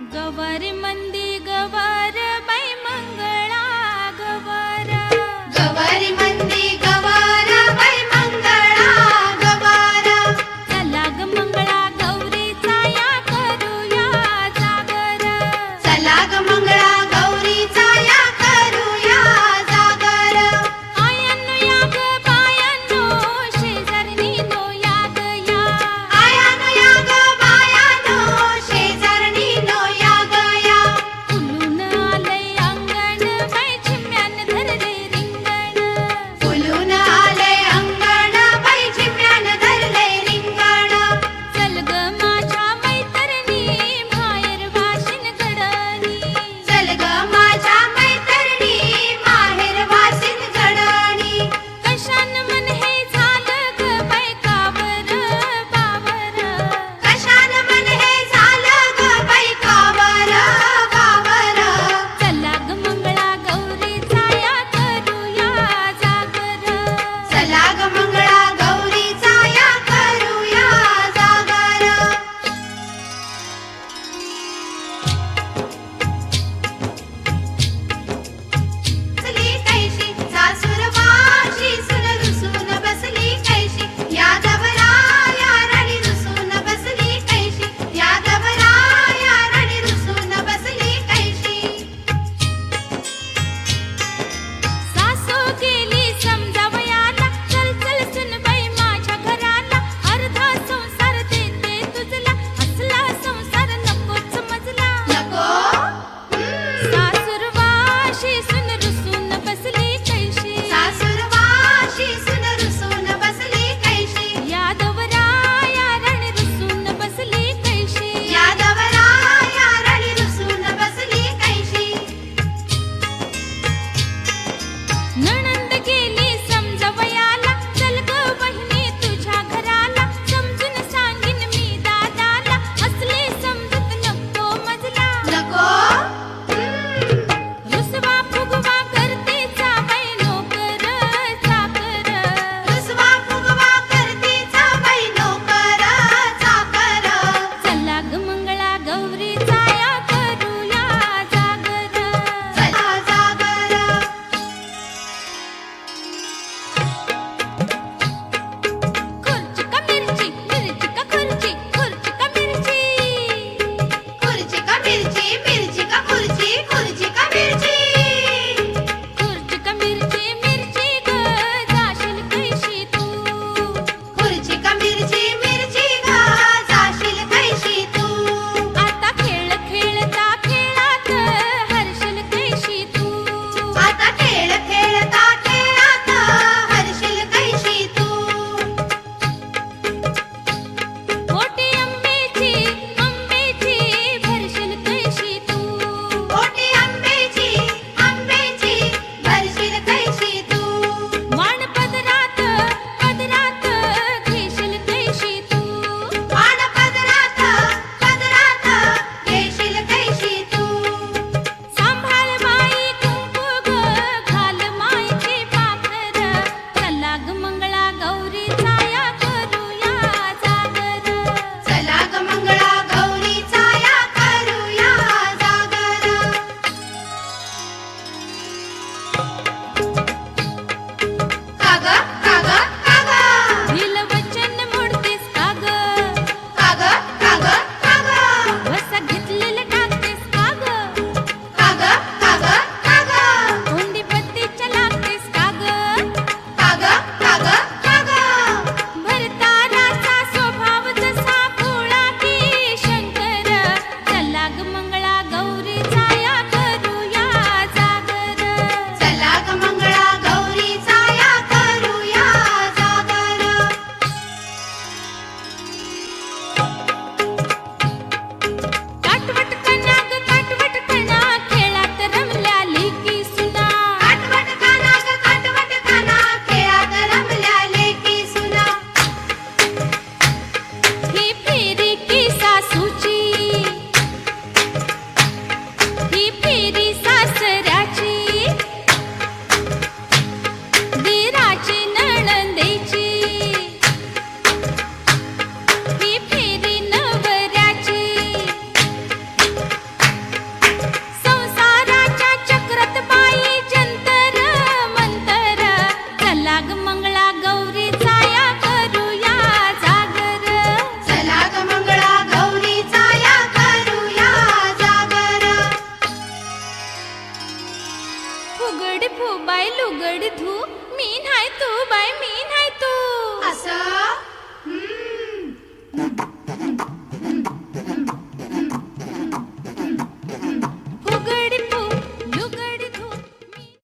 गवारी मंदी गवार बाई मंगळा गवार गवारी मंदी गवार बाई मंगळा गवार चला ग मंगळा गौरीचा या करूया जागर चला ग मंगळा गौरीचा या करूया जागर आयानो या ग बायानो शेजारनी नो या ग या आयानो या ग बायानो शेजारनी नो या ग या फुलून आलं बाय लुगड धू, मी नाही तू बाय मी नाही तू. असं